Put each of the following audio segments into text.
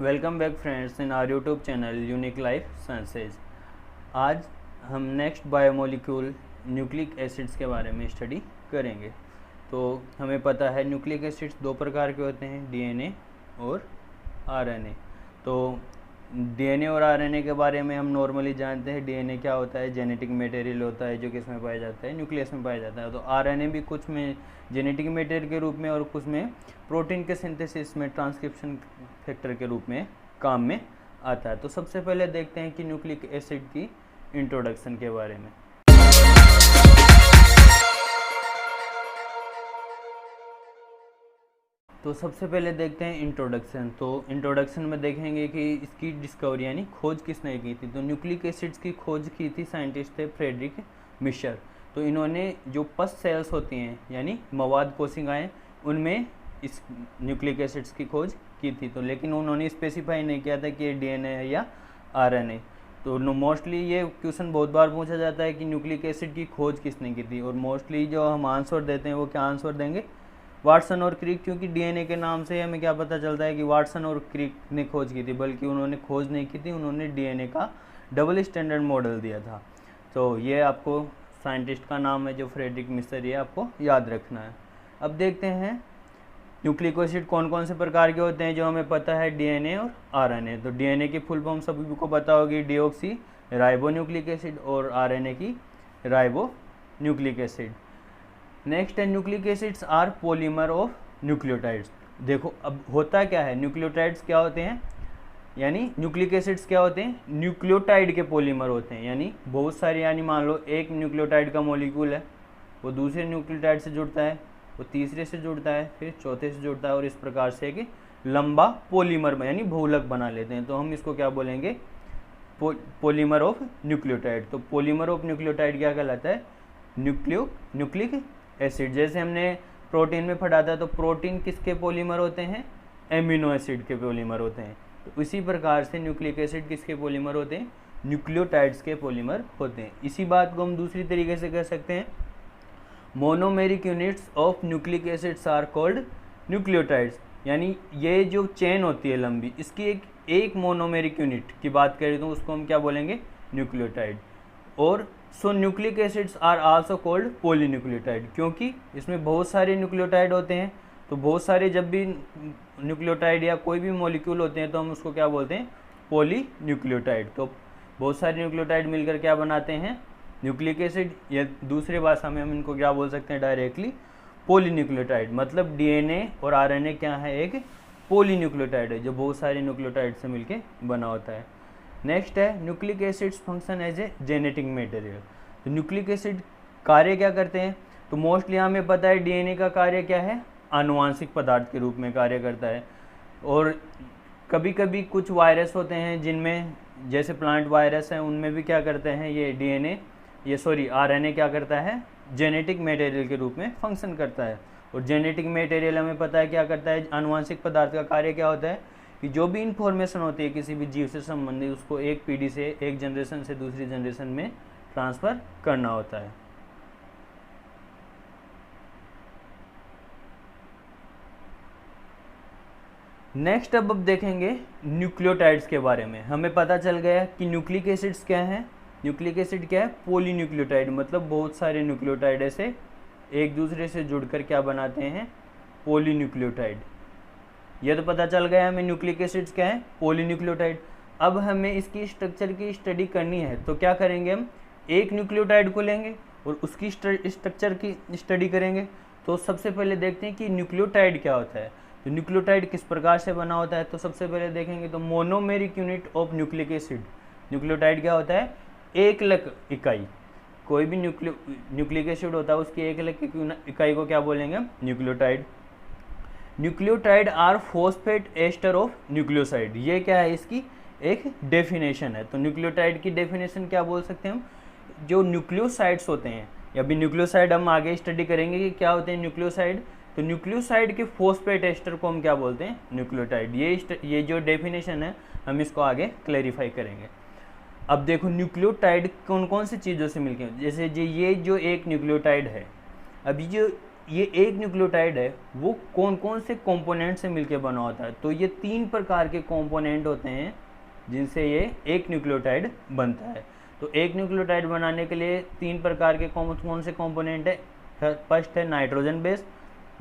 Welcome back friends in our YouTube channel unique life sciences. आज हम next biomolecule nucleic acids के बारे में स्टडी करेंगे। तो हमें पता है न्यूक्लिक एसिड्स दो प्रकार के होते हैं, डीएनए और आरएनए। तो डीएनए और आरएनए के बारे में हम नॉर्मली जानते हैं। डीएनए क्या होता है, जेनेटिक मटेरियल होता है जो किस में पाया जाता है, न्यूक्लियस में पाया जाता है। तो आरएनए भी कुछ में जेनेटिक मटेरियल के रूप में और कुछ में प्रोटीन के सिंथेसिस में ट्रांसक्रिप्शन फैक्टर के रूप में काम में आता है। तो सबसे पहले देखते हैं कि न्यूक्लिक एसिड की इंट्रोडक्शन के बारे में। तो सबसे पहले देखते हैं इंट्रोडक्शन। तो इंट्रोडक्शन में देखेंगे कि इसकी डिस्कवरी यानी खोज किसने की थी। तो न्यूक्लिक एसिड्स की खोज की थी साइंटिस्ट थे फ्रेडरिक मिशर। तो इन्होंने जो पस सेल्स होती हैं यानी मवाद कोशिकाएं, उनमें इस न्यूक्लिक एसिड्स की खोज की थी। तो लेकिन उन्होंने स्पेसिफाई नहीं किया था कि ये डीएनए है या आरएनए। तो मोस्टली ये क्वेश्चन बहुत बार पूछा जाता है कि न्यूक्लिक एसिड की खोज किसने की थी, और मोस्टली जो हम आंसर देते हैं वो क्या आंसर देंगे, वाटसन और क्रिक। क्योंकि डीएनए के नाम से हमें क्या पता चलता है कि वाटसन और क्रिक ने खोज की थी, बल्कि उन्होंने खोज नहीं की थी, उन्होंने डीएनए का डबल स्टैंडर्ड मॉडल दिया था। तो ये आपको साइंटिस्ट का नाम है जो फ्रेडरिक मिशर, ये आपको याद रखना है। अब देखते हैं न्यूक्लिक एसिड कौन कौन से प्रकार के होते हैं जो हमें पता है, डीएनए और आरएनए। तो डीएनए की फुल फॉर्म सभी को पता होगी, डीऑक्सी राइबो न्यूक्लिक एसिड, और आरएनए की राइबो न्यूक्लिक एसिड। नेक्स्ट है nucleic acids are polymer of nucleotides. देखो अब होता क्या है, न्यूक्लियोटाइड्स क्या होते हैं, यानी न्यूक्लिक एसिड्स क्या होते हैं, न्यूक्लियोटाइड के पॉलीमर होते हैं। यानी बहुत सारे, यानी मान लो एक न्यूक्लियोटाइड का मॉलिक्यूल है, वो दूसरे न्यूक्लियोटाइड से जुड़ता है, वो तीसरे से जुड़ता है, फिर चौथे से जुड़ता है, और इस प्रकार से एक लंबा पॉलीमर यानी बहुलक बना लेते हैं। तो हम इसको क्या बोलेंगे, पॉलीमर ऑफ न्यूक्लियोटाइड। तो पॉलीमर ऑफ न्यूक्लियोटाइड क्या कहलाता है, न्यूक्लिक एसिड। जैसे हमने प्रोटीन में पढ़ा था, तो प्रोटीन किसके पॉलीमर होते हैं, एमिनो एसिड के पॉलीमर होते हैं। तो इसी प्रकार से न्यूक्लिक एसिड किसके पॉलीमर होते हैं, न्यूक्लियोटाइड्स के पॉलीमर होते हैं। इसी बात को हम दूसरी तरीके से कह सकते हैं, monomeric units of nucleic acids are called nucleotides. यानी ये जो चेन होती है लंबी, इसकी एक मोनोमेरिक यूनिट की बात करें तो उसको हम क्या बोलेंगे, न्यूक्लियोटाइड। और so nucleic acids are also called polynucleotide, क्योंकि इसमें बहुत सारे न्यूक्लियोटाइड होते हैं। तो बहुत सारे जब भी न्यूक्लियोटाइड या कोई भी मॉलिक्यूल होते हैं तो हम उसको क्या बोलते हैं, पॉलीन्यूक्लियोटाइड। तो बहुत सारे न्यूक्लियोटाइड मिलकर क्या बनाते हैं, न्यूक्लिक एसिड। या दूसरी भाषा में हम इनको क्या बोल सकते हैं, डायरेक्टली पॉलीन्यूक्लियोटाइड। मतलब डीएनए और आरएनए क्या है, एक पॉलीन्यूक्लियोटाइड है जो बहुत सारे न्यूक्लियोटाइड से मिलकर बना होता है। नेक्स्ट है nucleic acids function as a genetic material. तो न्यूक्लिक एसिड कार्य क्या करते हैं, तो मोस्टली हमें पता है डीएनए का कार्य क्या है, आनुवांशिक पदार्थ के रूप में कार्य करता है। और कभी कभी कुछ वायरस होते हैं जिनमें, जैसे प्लांट वायरस हैं, उनमें भी क्या करते हैं ये आरएनए क्या करता है, जेनेटिक मटेरियल के रूप में फंक्शन करता है। और जेनेटिक मटेरियल हमें पता है क्या करता है, आनुवांशिक पदार्थ का कार्य क्या होता है कि जो भी इंफॉर्मेशन होती है किसी भी जीव से संबंधित, उसको एक पीढ़ी से, एक जनरेशन से दूसरी जनरेशन में ट्रांसफ़र करना होता है। नेक्स्ट अब देखेंगे न्यूक्लियोटाइड्स के बारे में। हमें पता चल गया कि न्यूक्लिक एसिड्स क्या है, न्यूक्लिक एसिड क्या है, पॉलीन्यूक्लियोटाइड। मतलब बहुत सारे न्यूक्लियोटाइड ऐसे एक दूसरे से जुड़कर क्या बनाते हैं, पॉलीन्यूक्लियोटाइड। यह तो पता चल गया हमें न्यूक्लिक एसिड्स क्या है, पॉलीन्यूक्लियोटाइड। अब हमें इसकी स्ट्रक्चर की स्टडी करनी है, तो क्या करेंगे, हम एक न्यूक्लियोटाइड को लेंगे और उसकी स्ट्रक्चर की स्टडी करेंगे। तो सबसे पहले देखते हैं कि न्यूक्लियोटाइड क्या होता है, तो न्यूक्लियोटाइड किस प्रकार से बना होता है। तो सबसे पहले देखेंगे तो monomeric unit of nucleic acid. Nucleotide क्या होता है, एकलक इकाई। कोई भी न्यूक्लिक एसिड होता है उसकी एकलक इकाई को क्या बोलेंगे, nucleotide. Nucleotide are phosphate ester of nucleoside. ये क्या है, इसकी एक डेफिनेशन है। तो न्यूक्लियोटाइड की डेफिनेशन क्या बोल सकते हैं हम, जो न्यूक्लियोसाइड्स होते हैं, या भी न्यूक्लियोसाइड हम आगे स्टडी करेंगे कि क्या होते हैं न्यूक्लियोसाइड। तो न्यूक्लियोसाइड के फॉस्फेट एस्टर को हम क्या बोलते हैं, न्यूक्लियोटाइड। ये जो डेफिनेशन है हम इसको आगे क्लैरिफाई करेंगे। अब देखो न्यूक्लियोटाइड कौन कौन सी चीज़ों से मिलके, जैसे ये जो एक न्यूक्लियोटाइड है, अभी जो ये एक न्यूक्लियोटाइड है वो कौन कौन से कंपोनेंट से मिलकर बना होता है, तो ये 3 प्रकार के कंपोनेंट होते हैं जिनसे ये एक न्यूक्लियोटाइड बनता है। तो एक न्यूक्लियोटाइड बनाने के लिए 3 प्रकार के कौन कौन से कंपोनेंट है। फर्स्ट है नाइट्रोजन बेस,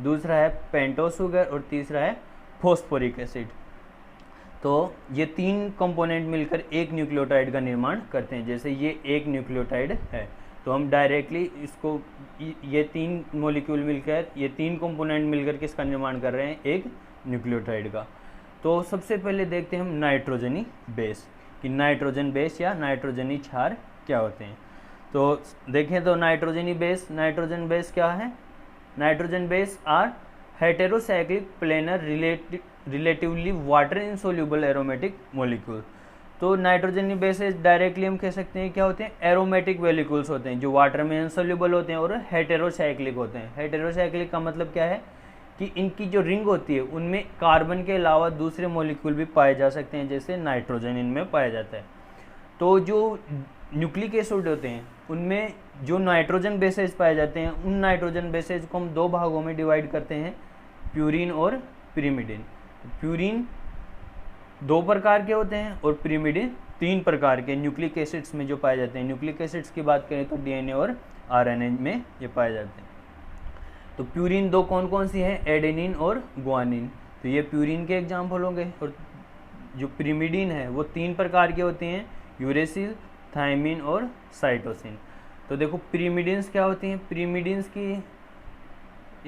दूसरा है पेंटोस शुगर और तीसरा है फॉस्फोरिक एसिड। तो ये 3 कंपोनेंट मिलकर एक न्यूक्लियोटाइड का निर्माण करते हैं। जैसे ये एक न्यूक्लियोटाइड है तो हम डायरेक्टली इसको ये 3 मॉलिक्यूल मिलकर, ये 3 कंपोनेंट मिलकर किसका निर्माण कर रहे हैं, एक न्यूक्लियोटाइड का। तो सबसे पहले देखते हैं हम नाइट्रोजनी बेस कि नाइट्रोजन बेस या नाइट्रोजनी क्षार क्या होते हैं। तो देखें तो नाइट्रोजन बेस क्या है। Nitrogen base are heterocyclic planar relatively water insoluble aromatic molecule. तो नाइट्रोजन बेसेस डायरेक्टली हम कह सकते हैं क्या होते हैं, एरोमेटिक मॉलिक्यूल्स होते हैं जो वाटर में इनसोल्यूबल होते हैं और हेटेरोसाइक्लिक होते हैं। हेटेरोसाइक्लिक का मतलब क्या है कि इनकी जो रिंग होती है उनमें कार्बन के अलावा दूसरे मॉलिक्यूल भी पाए जा सकते हैं, जैसे नाइट्रोजन इनमें पाया जाता है। तो जो न्यूक्लिक एसिड होते हैं उनमें जो नाइट्रोजन बेसेस पाए जाते हैं उन नाइट्रोजन बेसेस को हम 2 भागों में डिवाइड करते हैं, प्यूरिन और पिरिमिडिन। प्यूरिन 2 प्रकार के होते हैं और पिरिमिडिन 3 प्रकार के न्यूक्लिक एसिड्स में जो पाए जाते हैं। न्यूक्लिक एसिड्स की बात करें तो डीएनए और आरएनए में ये पाए जाते हैं। तो प्यूरिन 2 कौन कौन सी हैं, एडेनिन और ग्वानिन। तो ये प्यूरिन के एग्जाम्पल हो गए। और जो पिरिमिडिन है वो 3 प्रकार के होते हैं, यूरेसिल, थायमिन और साइटोसिन। तो देखो पिरिमिडिन्स क्या होती हैं। पिरिमिडिन्स की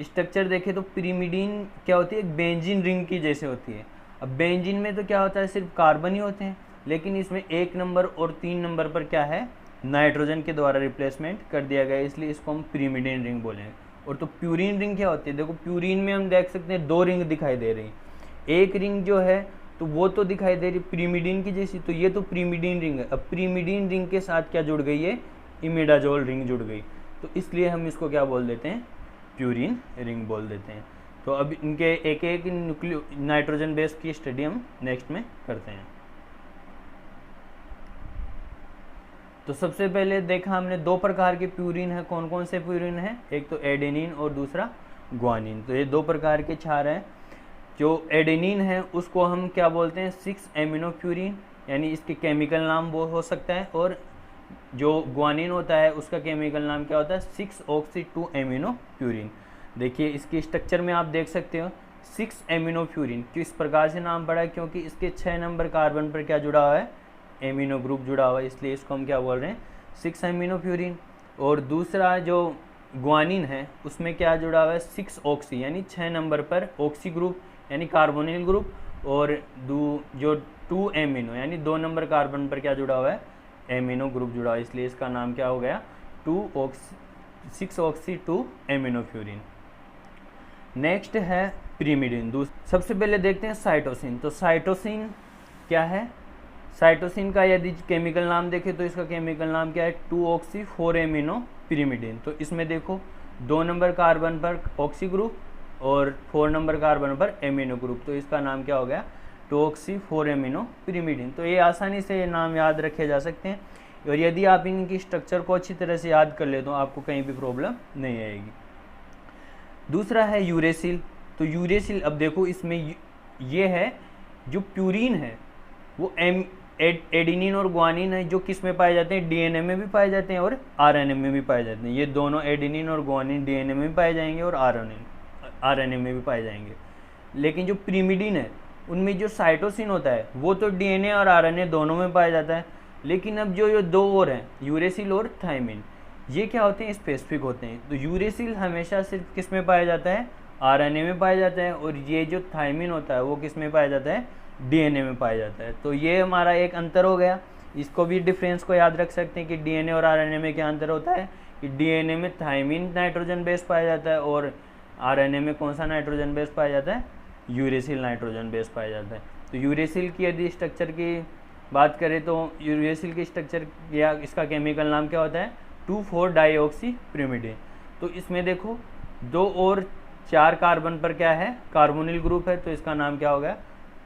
स्ट्रक्चर देखें तो पिरिमिडिन क्या होती है, एक बेंजीन रिंग की जैसे होती है। अब बेंजीन में तो क्या होता है, सिर्फ कार्बन ही होते हैं, लेकिन इसमें 1 नंबर और 3 नंबर पर क्या है, नाइट्रोजन के द्वारा रिप्लेसमेंट कर दिया गया, इसलिए इसको हम पिरिमिडिन रिंग बोलेंगे। और तो प्यूरिन रिंग क्या होती है, देखो प्यूरिन में हम देख सकते हैं 2 रिंग दिखाई दे रही। एक रिंग जो है तो वो तो दिखाई दे रही पिरिमिडिन की जैसी, तो ये तो पिरिमिडिन रिंग है। अब पिरिमिडिन रिंग के साथ क्या जुड़ गई है, इमिडाजोल रिंग जुड़ गई, तो इसलिए हम इसको क्या बोल देते हैं, प्यूरिन रिंग बोल देते हैं। तो अब इनके एक एक नाइट्रोजन बेस की स्टडी हम नेक्स्ट में करते हैं। तो सबसे पहले देखा हमने 2 प्रकार के प्यूरिन है। कौन कौन से प्यूरिन है, एक तो एडेनिन और दूसरा ग्वानिन। तो ये 2 प्रकार के क्षार हैं। जो एडेनिन है उसको हम क्या बोलते हैं, 6 एमिनो प्यूरिन, यानी इसके केमिकल नाम वो हो सकता है। और जो ग्वानिन होता है उसका केमिकल नाम क्या होता है, 6 ऑक्सी 2 एमिनो प्यूरिन। देखिए इसकी स्ट्रक्चर में आप देख सकते हो 6 एमिनो प्यूरिन किस प्रकार से नाम पड़ा है, क्योंकि इसके 6 नंबर कार्बन पर क्या जुड़ा हुआ है, एमिनो ग्रुप जुड़ा हुआ है, इसलिए इसको हम क्या बोल रहे हैं, 6 एमिनो प्यूरिन। और दूसरा जो ग्वानिन है उसमें क्या जुड़ा हुआ है, 6 ऑक्सी, यानी 6 नंबर पर ऑक्सी ग्रुप यानी कार्बोनिल ग्रुप, और जो 2 एमिनो यानी 2 नंबर कार्बन पर क्या जुड़ा हुआ है, एमिनो ग्रुप जुड़ा हुआ है, इसलिए इसका नाम क्या हो गया, 6 ऑक्सी 2 एमिनो प्यूरिन। नेक्स्ट है पिरिमिडिन। सबसे पहले देखते हैं साइटोसिन। तो साइटोसिन क्या है, साइटोसिन का यदि केमिकल नाम देखें तो इसका केमिकल नाम क्या है, 2 ऑक्सी 4 एमिनो पिरिमिडिन। तो इसमें देखो 2 नंबर कार्बन पर ऑक्सी ग्रुप और 4 नंबर कार्बन पर एमिनो ग्रुप, तो इसका नाम क्या हो गया, 2 ऑक्सी 4 एमिनो पिरिमिडिन। तो ये आसानी से ये नाम याद रखे जा सकते हैं, और यदि आप इनकी स्ट्रक्चर को अच्छी तरह से याद कर ले तो आपको कहीं भी प्रॉब्लम नहीं आएगी। दूसरा है यूरेसिल। तो यूरेसिल, अब देखो इसमें ये है जो प्यूरिन है वो एडेनिन और ग्वानिन है, जो किस में पाए जाते हैं, डीएनए में भी पाए जाते हैं और आरएनए में भी पाए जाते हैं। ये दोनों एडेनिन और ग्वानिन डीएनए में भी पाए जाएंगे और आरएनए में भी पाए जाएंगे। लेकिन जो पिरिमिडिन है उनमें जो साइटोसिन होता है वो तो डीएनए और आरएनए दोनों में पाया जाता है। लेकिन अब जो ये 2 और हैं, यूरेसिल और थायमिन, ये क्या होते हैं, स्पेसिफिक होते हैं। तो यूरेसिल हमेशा सिर्फ किस में पाया जाता है, आरएनए में पाया जाता है, और ये जो थायमिन होता है वो किस में पाया जाता है, डीएनए में पाया जाता है। तो ये हमारा एक अंतर हो गया। इसको भी डिफरेंस को याद रख सकते हैं कि डीएनए और आरएनए में क्या अंतर होता है, कि डीएनए में थायमिन नाइट्रोजन बेस पाया जाता है और आरएनए में कौन सा नाइट्रोजन बेस पाया जाता है, यूरेसिल नाइट्रोजन बेस पाया जाता है। तो यूरेसिल की यदि स्ट्रक्चर की बात करें तो यूरेसिल की स्ट्रक्चर या इसका केमिकल नाम क्या होता है, 2,4 डाईऑक्सी पिरिमिडिन। तो इसमें देखो 2 और 4 कार्बन पर क्या है, कार्बोनिल ग्रुप है, तो इसका नाम क्या होगा,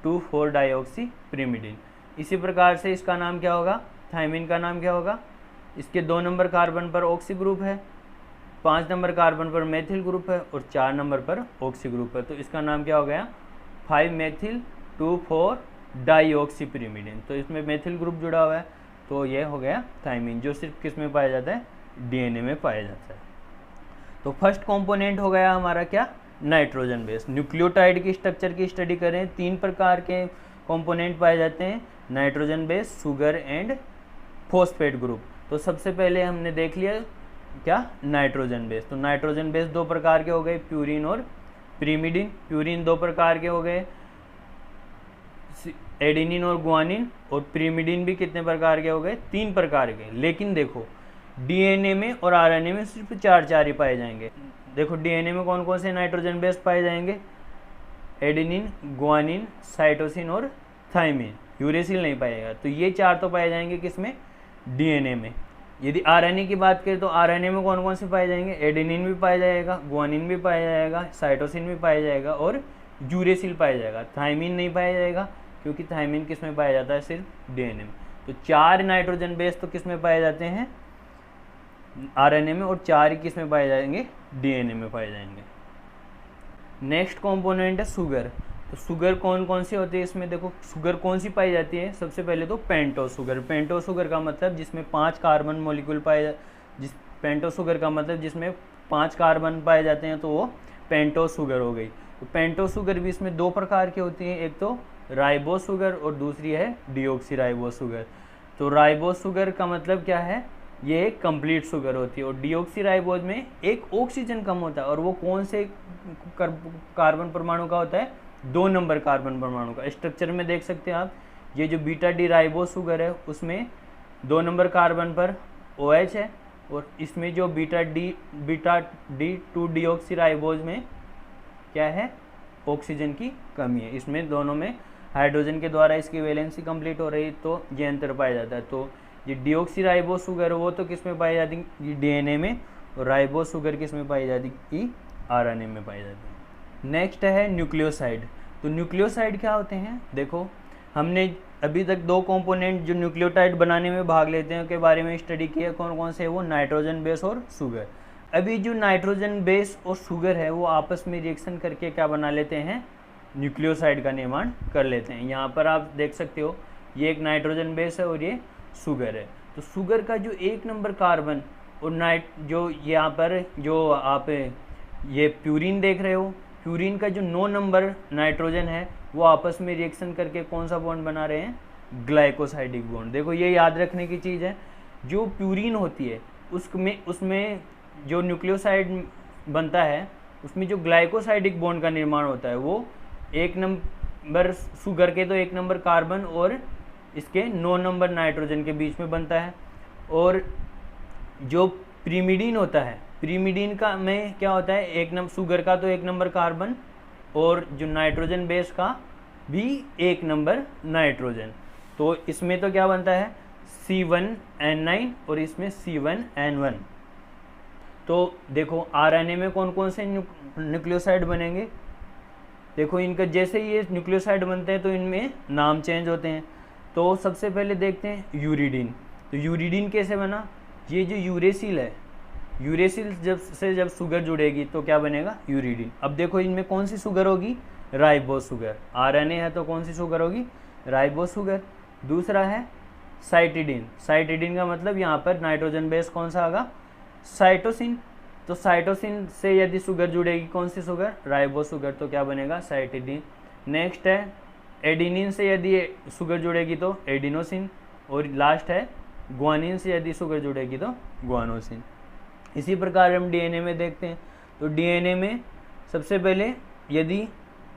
2,4 डाईऑक्सी पिरिमिडिन। इसी प्रकार से इसका नाम क्या होगा, थायमिन का नाम क्या होगा, इसके 2 नंबर कार्बन पर ऑक्सी ग्रुप है 5 नंबर कार्बन पर मेथिल ग्रुप है और 4 नंबर पर ऑक्सी ग्रुप है, तो इसका नाम क्या हो गया 5 मेथिल 2,4 डाईऑक्सीपिरिमिडिन। तो इसमें मेथिल ग्रुप जुड़ा हुआ है, तो ये हो गया थायमिन, जो सिर्फ किस में पाया जाता है, डीएनए में पाया जाता है। तो फर्स्ट कंपोनेंट हो गया हमारा क्या, नाइट्रोजन बेस। न्यूक्लियोटाइड की स्ट्रक्चर की स्टडी करें, 3 प्रकार के कंपोनेंट पाए जाते हैं, nitrogen base, sugar and phosphate group. तो सबसे पहले हमने देख लिया क्या, नाइट्रोजन बेस। तो नाइट्रोजन बेस 2 प्रकार के हो गए, प्यूरिन और पिरिमिडिन। प्यूरिन 2 प्रकार के हो गए, एडेनिन और गुआनिन, और पिरिमिडिन भी कितने प्रकार के हो गए, 3 प्रकार के। लेकिन देखो डीएनए में और आरएनए में सिर्फ 4 ही पाए जाएंगे। देखो डीएनए में कौन कौन से नाइट्रोजन बेस पाए जाएंगे, एडेनिन, गुआनिन, साइटोसिन और थाइमिन। यूरेसिल नहीं पाएगा। तो ये 4 तो पाए जाएंगे किसमें, डीएनए में। यदि आरएनए की बात करें तो आरएनए में कौन कौन से पाए जाएंगे, एडेनिन भी पाया जाएगा, गुआनिन भी पाया जाएगा, साइटोसिन भी पाया जाएगा और यूरेसिल पाया जाएगा। थाइमिन नहीं पाया जाएगा, क्योंकि थाइमिन किस में पाया जाता है, सिर्फ डीएनए में। तो 4 नाइट्रोजन बेस तो किस में पाए जाते हैं, आरएनए में, और 4 ही किस में पाए जाएंगे, डीएनए में पाए जाएंगे। नेक्स्ट कंपोनेंट है शुगर। तो शुगर कौन कौन सी होती है इसमें, देखो शुगर कौन सी पाई जाती है, सबसे पहले तो पेंटोस शुगर। पेंटोस शुगर का मतलब जिसमें 5 कार्बन मॉलिक्यूल पाए, पेंटोस शुगर का मतलब जिसमें 5 कार्बन पाए जाते हैं, तो वो पेंटोस शुगर हो गई। तो पेंटोस शुगर भी इसमें 2 प्रकार की होती है, एक तो राइबोस शुगर और दूसरी है डीऑक्सीराइबोस शुगर। तो राइबोस शुगर का मतलब क्या है, ये एक कंप्लीट शुगर होती है, और डीऑक्सीराइबोस में एक ऑक्सीजन कम होता है, और वो कौन से कार्बन परमाणु का होता है, 2 नंबर कार्बन परमाणु का। स्ट्रक्चर में देख सकते हैं आप, ये जो बीटा डी राइबोस शुगर है उसमें 2 नंबर कार्बन पर OH है, और इसमें जो बीटा डी 2 डीऑक्सीराइबोस में क्या है, ऑक्सीजन की कमी है। इसमें दोनों में हाइड्रोजन के द्वारा इसकी वैलेंसी कंप्लीट हो रही है, तो ये अंतर पाया जाता है। तो ये डीऑक्सीराइबोस शुगर वो तो किस में पाई जाती है, डीएनए में, और राइबोस शुगर किस में पाई जाती है, आरएनए में पाई जाती है। नेक्स्ट है न्यूक्लियोसाइड। तो न्यूक्लियोसाइड क्या होते हैं, देखो हमने अभी तक 2 कंपोनेंट जो न्यूक्लियोटाइड बनाने में भाग लेते हैं के बारे में स्टडी किया, कौन कौन से, वो नाइट्रोजन बेस और शुगर। अभी जो नाइट्रोजन बेस और शुगर है वो आपस में रिएक्शन करके क्या बना लेते हैं, न्यूक्लियोसाइड का निर्माण कर लेते हैं। यहाँ पर आप देख सकते हो, ये एक नाइट्रोजन बेस है और ये शुगर है। तो शुगर का जो 1 नंबर कार्बन और जो यहाँ पर जो आप ये प्यूरिन देख रहे हो, प्यूरिन का जो 9 नंबर नाइट्रोजन है वो आपस में रिएक्शन करके कौन सा बॉन्ड बना रहे हैं, ग्लाइकोसाइडिक बॉन्ड। देखो ये याद रखने की चीज़ है, जो प्यूरिन होती है उसमें जो न्यूक्लियोसाइड बनता है उसमें जो ग्लाइकोसाइडिक बॉन्ड का निर्माण होता है वो 1 नंबर शुगर के तो 1 नंबर कार्बन और इसके 9 नंबर नाइट्रोजन के बीच में बनता है। और जो पिरिमिडिन होता है, पिरिमिडिन का में क्या होता है, 1 नंबर शुगर का तो 1 नंबर कार्बन और जो नाइट्रोजन बेस का भी 1 नंबर नाइट्रोजन। तो इसमें तो क्या बनता है, C1N9 और इसमें C1N1। तो देखो आरएनए में कौन कौन से न्यूक्लियोसाइड बनेंगे, देखो इनका जैसे ये न्यूक्लियोसाइड बनते हैं तो इनमें नाम चेंज होते हैं। तो सबसे पहले देखते हैं यूरिडीन। तो यूरिडीन कैसे बना, ये जो यूरेसिल है, यूरेसिल जब शुगर जुड़ेगी तो क्या बनेगा, यूरिडीन। अब देखो इनमें कौन सी शुगर होगी, राइबोस शुगर। आरएनए है तो कौन सी शुगर होगी, राइबोस शुगर। दूसरा है साइटिडीन। साइटिडीन का मतलब यहाँ पर नाइट्रोजन बेस कौन सा आएगा, साइटोसिन। तो साइटोसिन से यदि शुगर जुड़ेगी कौन सी शुगर, राइबोस शुगर, तो क्या बनेगा, साइटिडीन। नेक्स्ट है एडिनिन से यदि शुगर जुड़ेगी तो एडिनोसिन। और लास्ट है गुआनिन से यदि शुगर जुड़ेगी तो गुआनोसिन। इसी प्रकार हम डीएनए में देखते हैं। तो डीएनए में सबसे पहले यदि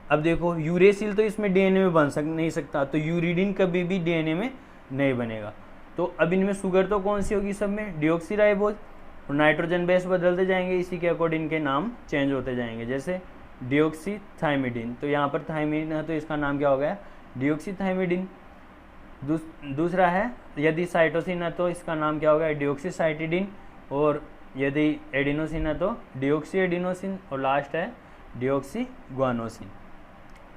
अब देखो यूरेसिल तो इसमें डीएनए में बन नहीं सकता, तो यूरिडीन कभी भी डीएनए में नहीं बनेगा। तो अब इनमें शुगर तो कौन सी होगी, सब में डीऑक्सीराइबोस। और नाइट्रोजन बेस बदलते जाएंगे, इसी के अकॉर्डिंग के नाम चेंज होते जाएंगे, जैसे डीऑक्सीथाइमिडीन। तो यहाँ पर थाइमिन है तो इसका नाम क्या हो गया, डीऑक्सीथाइमिडीन। दूसरा है यदि साइटोसिन है तो इसका नाम क्या होगा, डीऑक्सीसाइटिडीन। और यदि एडिनोसिन है तो डीऑक्सी एडिनोसिन। और लास्ट है डीऑक्सी गुआनोसिन।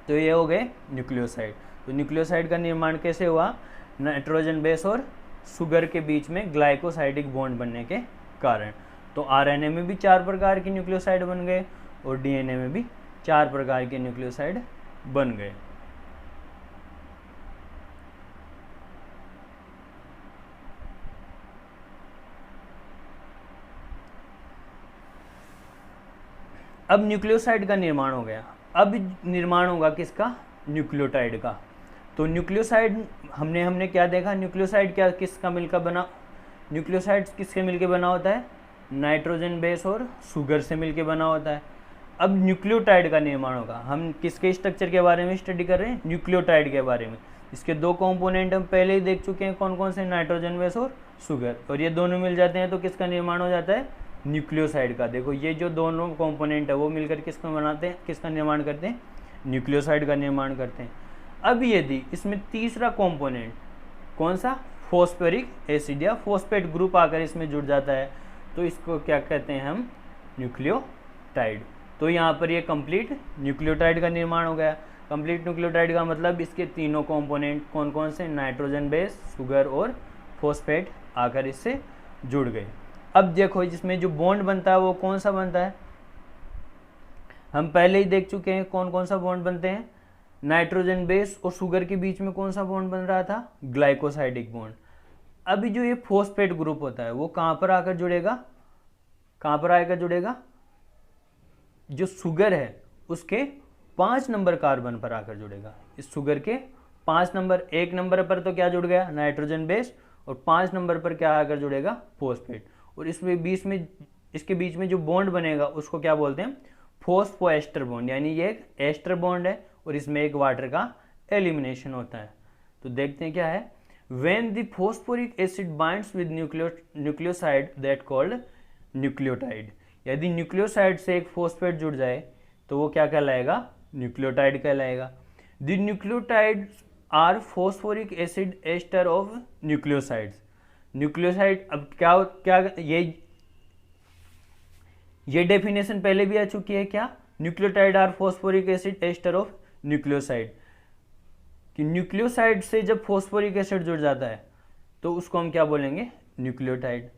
तो ये हो गए न्यूक्लियोसाइड। तो न्यूक्लियोसाइड का निर्माण कैसे हुआ, नाइट्रोजन बेस और शुगर के बीच में ग्लाइकोसाइडिक बॉन्ड बनने के कारण। तो आरएनए में भी 4 प्रकार के न्यूक्लियोसाइड बन गए और डीएनए में भी 4 प्रकार के न्यूक्लियोसाइड बन गए। अब न्यूक्लियोसाइड का निर्माण हो गया। अब निर्माण होगा किसका? न्यूक्लियोटाइड का। तो न्यूक्लियोसाइड हमने क्या देखा? न्यूक्लियोसाइड क्या किसका मिलकर बना? न्यूक्लियोसाइड किसके मिलकर बना होता है? नाइट्रोजन बेस और शुगर से मिलकर बना होता है। अब न्यूक्लियोटाइड का निर्माण होगा। हम किसके स्ट्रक्चर के बारे में स्टडी कर रहे हैं? न्यूक्लियोटाइड के बारे में। इसके दो कंपोनेंट हम पहले ही देख चुके हैं, कौन कौन से? नाइट्रोजन बेस और शुगर। और ये दोनों मिल जाते हैं तो किसका निर्माण हो जाता है? न्यूक्लियोसाइड का। देखो ये जो दोनों कंपोनेंट है वो मिलकर किसको बनाते हैं, किसका निर्माण करते हैं? न्यूक्लियोसाइड का निर्माण करते हैं। अब यदि इसमें तीसरा कंपोनेंट कौन सा? फॉस्फेरिक एसिड या फॉस्फेट ग्रुप आकर इसमें जुड़ जाता है तो इसको क्या कहते हैं हम? न्यूक्लियोटाइड। तो यहाँ पर ये कंप्लीट न्यूक्लियोटाइड का निर्माण हो गया। कंप्लीट न्यूक्लियोटाइड का मतलब इसके तीनों कंपोनेंट कौन कौन से? नाइट्रोजन बेस, शुगर और फॉस्फेट आकर इससे जुड़ गए। अब देखो जिसमें जो बॉन्ड बनता है वो कौन सा बनता है? हम पहले ही देख चुके हैं कौन कौन सा बॉन्ड बनते हैं। नाइट्रोजन बेस और शुगर के बीच में कौन सा बॉन्ड बन रहा था? Glycosidic bond. अभी जो ये फॉस्फेट ग्रुप होता है वो कहाँ पर आकर जुड़ेगा? कहाँ पर आकर जुड़ेगा? जो शुगर है उसके 5 नंबर कार्बन पर आकर जुड़ेगा। इस शुगर के 5 नंबर, 1 नंबर पर तो क्या जुड़ गया? नाइट्रोजन बेस, और 5 नंबर पर क्या आकर जुड़ेगा? फॉस्फेट। और इसमें बीच में, इसके बीच में जो बॉन्ड बनेगा उसको क्या बोलते हैं? Phosphoester bond. यानी ये एक एस्टर बॉन्ड है और इसमें एक वाटर का एलिमिनेशन होता है। तो देखते हैं क्या है। When the phosphoric acid binds with nucleoside that called nucleotide। यदि न्यूक्लियोसाइड से एक फॉस्फेट जुड़ जाए तो वो क्या कहलाएगा? न्यूक्लियोटाइड कहलाएगा। The nucleotides are phosphoric acid ester of nucleosides। Nucleoside अब क्या ये डेफिनेशन पहले भी आ चुकी है क्या? Nucleotide are phosphoric acid ester of nucleoside. कि न्यूक्लियोसाइड से जब फॉस्फोरिक एसिड जुड़ जाता है तो उसको हम क्या बोलेंगे? Nucleotide.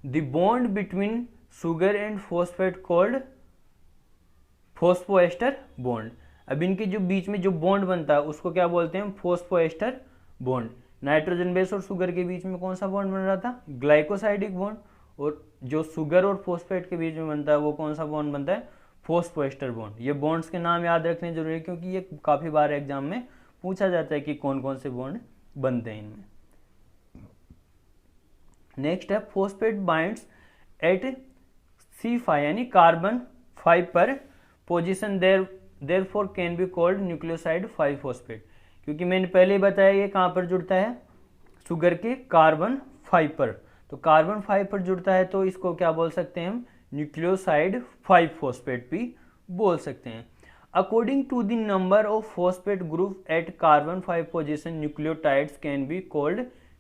The bond between sugar and phosphate called phosphoester bond. अब इनके जो बीच में जो बॉन्ड बनता है उसको क्या बोलते हैं? Phosphoester bond. नाइट्रोजन बेस और शुगर के बीच में कौन सा बॉन्ड बन रहा था? Glycosidic bond. और जो शुगर और फॉस्फेट के बीच में बनता है वो कौन सा बॉन्ड बनता है? Phosphoester bond. ये बॉन्ड्स के नाम याद रखने जरूरी है क्योंकि ये काफ़ी बार एग्जाम में पूछा जाता है कि कौन कौन से बॉन्ड बनते हैं इनमें। नेक्स्ट है फॉस्फेट बाइंड्स एट C5 यानी कार्बन 5 पर position, therefore can be called nucleoside 5 phosphate. क्योंकि मैंने पहले ही बताया ये कहाँ पर जुड़ता है? शुगर के कार्बन 5 पर। तो कार्बन 5 पर जुड़ता है तो इसको क्या बोल सकते हैं हम? न्यूक्लियोसाइड 5 फॉस्फेट भी बोल सकते हैं। According to the number of phosphate group at carbon 5 position, nucleotides can be called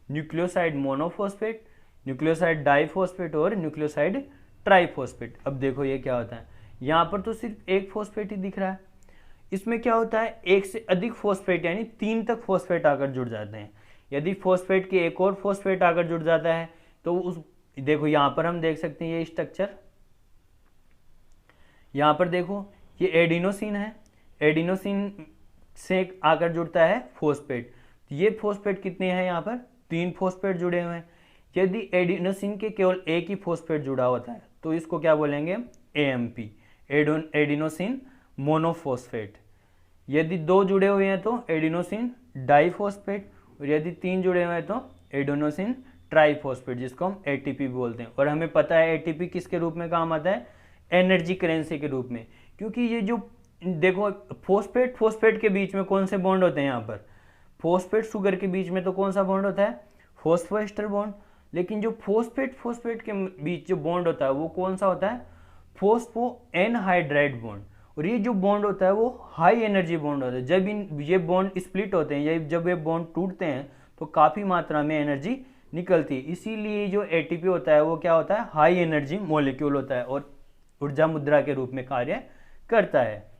nucleoside monophosphate, nucleoside diphosphate और nucleoside triphosphate। अब देखो ये क्या होता है। यहाँ पर तो सिर्फ एक फॉस्फेट ही दिख रहा है, इसमें क्या होता है? एक से अधिक फॉस्फेट यानी 3 तक फॉस्फेट आकर जुड़ जाते हैं। यदि फॉस्फेट के एक और फॉस्फेट आकर जुड़ जाता है तो उस, देखो यहाँ पर हम देख सकते हैं ये स्ट्रक्चर। यहाँ पर देखो ये एडिनोसिन है, एडिनोसिन से आकर जुड़ता है फॉस्फेट। ये फॉस्फेट कितने हैं? यहाँ पर 3 फॉस्फेट जुड़े हुए हैं। यदि एडिनोसिन के केवल एक ही फॉस्फेट जुड़ा होता है तो इसको क्या बोलेंगे? AMP, adenosine monophosphate. यदि 2 जुड़े हुए हैं तो एडिनोसिन डाइफॉस्फेट, और यदि 3 जुड़े हुए हैं तो एडिनोसिन ट्राइफॉस्फेट, जिसको हम ATP बोलते हैं। और हमें पता है ATP किसके रूप में काम आता है? एनर्जी करेंसी के रूप में। क्योंकि ये जो देखो फॉस्फेट के बीच में कौन से बॉन्ड होते हैं? यहाँ पर फॉस्फेट शुगर के बीच में तो कौन सा बॉन्ड होता है? Phosphoester bond. लेकिन जो फॉस्फेट के बीच जो बॉन्ड होता है वो कौन सा होता है? Phospho anhydride bond. और ये जो बॉन्ड होता है वो हाई एनर्जी बॉन्ड होता है। जब ये बॉन्ड स्प्लिट होते हैं या जब ये बॉन्ड टूटते हैं तो काफ़ी मात्रा में एनर्जी निकलती है। इसीलिए जो ATP होता है वो क्या होता है? हाई एनर्जी मॉलिक्यूल होता है और ऊर्जा मुद्रा के रूप में कार्य करता है।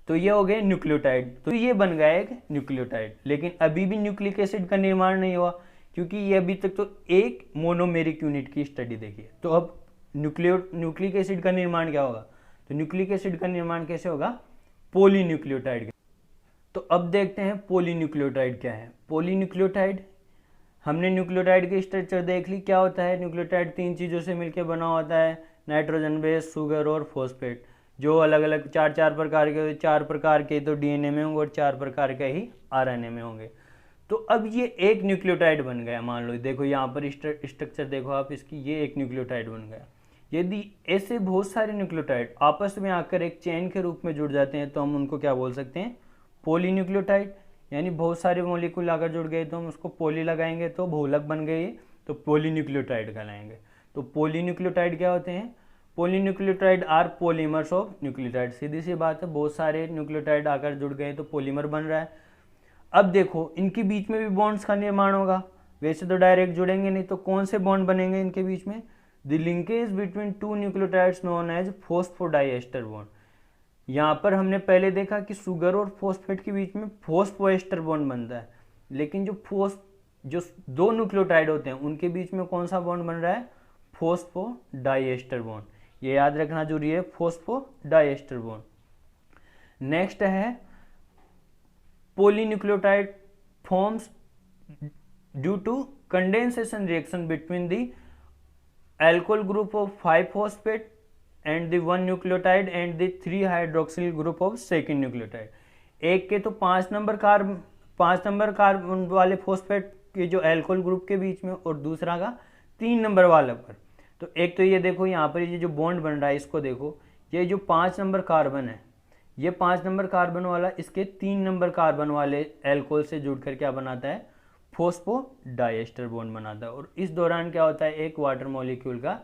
तो ये हो गए न्यूक्लियोटाइड। तो ये बन गया एक न्यूक्लियोटाइड। लेकिन अभी भी न्यूक्लिक एसिड का निर्माण नहीं हुआ क्योंकि ये अभी तक तो एक मोनोमेरिक यूनिट की स्टडी देखी है। तो अब न्यूक्लिक एसिड का निर्माण क्या होगा, तो न्यूक्लिक एसिड का निर्माण कैसे होगा, पॉलीन्यूक्लियोटाइड। तो अब देखते हैं पॉलीन्यूक्लियोटाइड क्या है। पॉलीन्यूक्लियोटाइड, हमने न्यूक्लियोटाइड की स्ट्रक्चर देख ली, क्या होता है न्यूक्लियोटाइड, 3 चीज़ों से मिलकर बना होता है, नाइट्रोजन बेस, शुगर और फॉस्फेट, जो अलग अलग 4 प्रकार के, 4 प्रकार के तो डीएनए में होंगे और 4 प्रकार के ही आरएनए में होंगे। तो अब ये एक न्यूक्लियोटाइड बन गया, मान लो देखो यहाँ पर स्ट्रक्चर देखो आप इसकी, ये एक न्यूक्लियोटाइड बन गया। यदि ऐसे बहुत सारे न्यूक्लियोटाइड आपस में आकर एक चेन के रूप में जुड़ जाते हैं तो हम उनको क्या बोल सकते हैं, पॉलीन्यूक्लियोटाइड। यानी बहुत सारे मॉलिक्यूल आकर जुड़ गए तो हम उसको पॉली लगाएंगे तो बहुलक बन गए, तो पॉलीन्यूक्लियोटाइड कहलाएंगे। तो पॉलीन्यूक्लियोटाइड क्या होते हैं, polynucleotide are polymers of nucleotide. सीधी सी बात है, बहुत सारे न्यूक्लियोटाइड आकर जुड़ गए तो पॉलीमर बन रहा है। अब देखो इनके बीच में भी बॉन्ड्स का निर्माण होगा, वैसे तो डायरेक्ट जुड़ेंगे नहीं, तो कौन से बॉन्ड बनेंगे इनके बीच में, the linkage between 2 nucleotides known as phosphodiester bond. यहाँ पर हमने पहले देखा कि शुगर और फॉस्फेट के बीच में फॉस्फोएस्टर बॉन्ड बनता है, लेकिन जो 2 न्यूक्लियोटाइड होते हैं उनके बीच में कौन सा बॉन्ड बन रहा है, फॉस्फोडाइएस्टर बॉन्ड। ये याद रखना जरूरी है, फॉस्फोडाइएस्टर बॉन्ड। नेक्स्ट है polynucleotide forms due to condensation reaction between the alkyl group of 5-phosphate and the 1 nucleotide and the 3-hydroxyl group of second nucleotide। एक के तो 5 नंबर कार्बन वाले फॉस्फेट के जो एल्कोहल ग्रुप के बीच में, और दूसरा का 3 नंबर वाले पर। तो एक तो ये देखो यहाँ पर ये जो बॉन्ड बन रहा है इसको देखो, ये जो 5 नंबर कार्बन है, ये 5 नंबर कार्बन वाला इसके 3 नंबर कार्बन वाले एल्कोहल से जुड़कर क्या बनाता है, फॉस्फोडाइएस्टर बॉन्ड बनाता है। और इस दौरान क्या होता है, एक वाटर मॉलिक्यूल का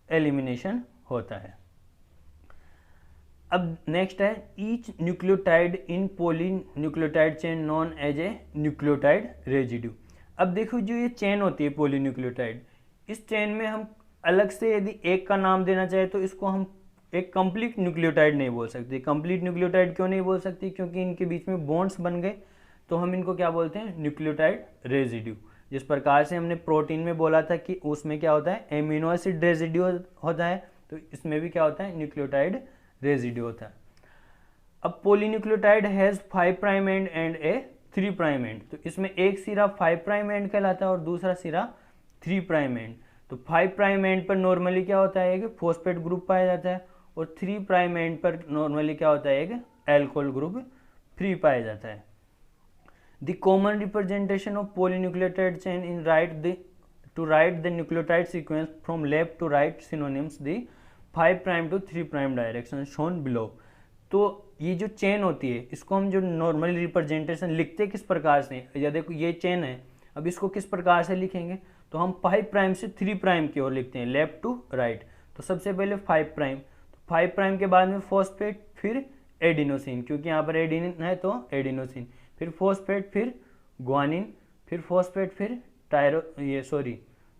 एलिमिनेशन होता है। अब नेक्स्ट है each nucleotide in polynucleotide chain known as a nucleotide residue. अब देखो जो ये चेन होती है पॉलीन्यूक्लियोटाइड, इस चेन में हम अलग से यदि एक का नाम देना चाहे तो इसको हम एक कंप्लीट न्यूक्लियोटाइड नहीं बोल सकते। कंप्लीट न्यूक्लियोटाइड क्यों नहीं बोल सकती, क्योंकि इनके बीच में बॉन्ड्स बन गए, तो हम इनको क्या बोलते हैं, न्यूक्लियोटाइड रेजिड्यू। जिस प्रकार से हमने प्रोटीन में बोला था कि उसमें क्या होता है, एमिनो एसिड रेजिड्यू होता है, तो इसमें भी क्या होता है, न्यूक्लियोटाइड रेजिड्यू होता है। अब polynucleotide has 5 prime and A 3 prime and. तो इसमें एक सिरा 5 प्राइम एंड कहलाता है और दूसरा सिरा 3 प्राइम एंड। तो 5 प्राइम एंड पर नॉर्मली क्या होता है, एक फॉस्फेट ग्रुप पाया जाता है, और 3 प्राइम एंड पर नॉर्मली क्या होता है, एक एल्कोहल ग्रुप फ्री पाया जाता है। The common representation of polynucleotide chain in to write the nucleotide sequence from left to right synonyms the 5 prime to 3 prime direction shown below. तो ये जो चेन होती है इसको हम जो नॉर्मली रिप्रेजेंटेशन लिखते किस प्रकार से, या देखो ये चेन है, अब इसको किस प्रकार से लिखेंगे, तो हम 5 प्राइम से 3 प्राइम की ओर लिखते हैं, लेफ्ट टू राइट। तो सबसे पहले 5 प्राइम, 5 प्राइम के बाद में फॉस्फेट, फिर एडिनोसिन, क्योंकि यहाँ पर एडिनिन है तो एडिनोसिन, फिर फॉस्फेट, फिर ग्वानिन, फिर फॉस्फेट, फिर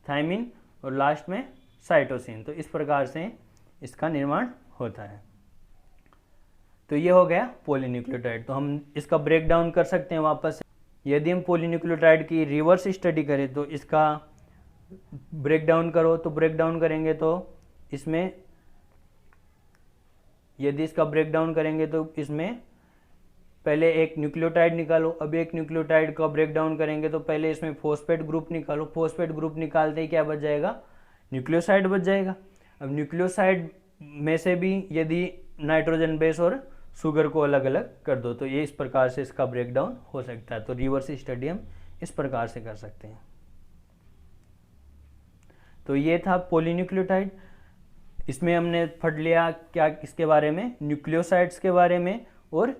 थायमिन, और लास्ट में साइटोसिन। तो इस प्रकार से इसका निर्माण होता है। तो ये हो गया पॉलीन्यूक्लियोटाइड। तो हम इसका ब्रेक डाउन कर सकते हैं वापस से। यदि हम पॉलीन्यूक्लियोटाइड की रिवर्स स्टडी करें तो इसका ब्रेक डाउन करेंगे तो इसमें, यदि इसका ब्रेक डाउन करेंगे तो इसमें पहले एक न्यूक्लियोटाइड निकालो। अब एक न्यूक्लियोटाइड का ब्रेक डाउन करेंगे तो पहले इसमें फॉस्फेट ग्रुप निकालो। फॉस्फेट ग्रुप निकालते ही क्या बच जाएगा, न्यूक्लियोसाइड बच जाएगा। अब न्यूक्लियोसाइड में से भी यदि नाइट्रोजन बेस और शुगर को अलग अलग कर दो, तो ये इस प्रकार से इसका ब्रेक डाउन हो सकता है। तो रिवर्स स्टडी हम इस प्रकार से कर सकते हैं। तो ये था पॉलीन्यूक्लियोटाइड। इसमें हमने पढ़ लिया क्या इसके बारे में, न्यूक्लियोसाइड्स के बारे में और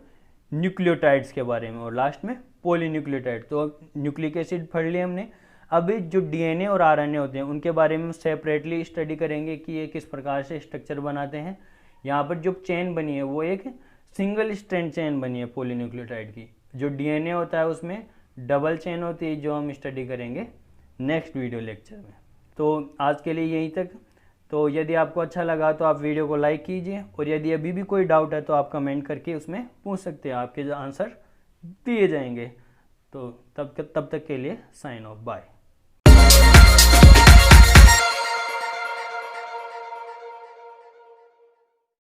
न्यूक्लियोटाइड्स के बारे में, और लास्ट में पॉलीन्यूक्लियोटाइड। तो न्यूक्लिक एसिड पढ़ लिया हमने। अब जो डीएनए और आरएनए होते हैं उनके बारे में सेपरेटली स्टडी करेंगे कि ये किस प्रकार से स्ट्रक्चर बनाते हैं। यहाँ पर जो चेन बनी है वो एक सिंगल स्ट्रैंड चेन बनी है पॉलीन्यूक्लियोटाइड की। जो डीएनए होता है उसमें डबल चेन होती है, जो हम स्टडी करेंगे नेक्स्ट वीडियो लेक्चर में। तो आज के लिए यहीं तक। तो यदि आपको अच्छा लगा तो आप वीडियो को लाइक कीजिए, और यदि अभी भी कोई डाउट है तो आप कमेंट करके उसमें पूछ सकते हैं, आपके आंसर दिए जाएंगे। तो तब तक के लिए साइन ऑफ, बाय।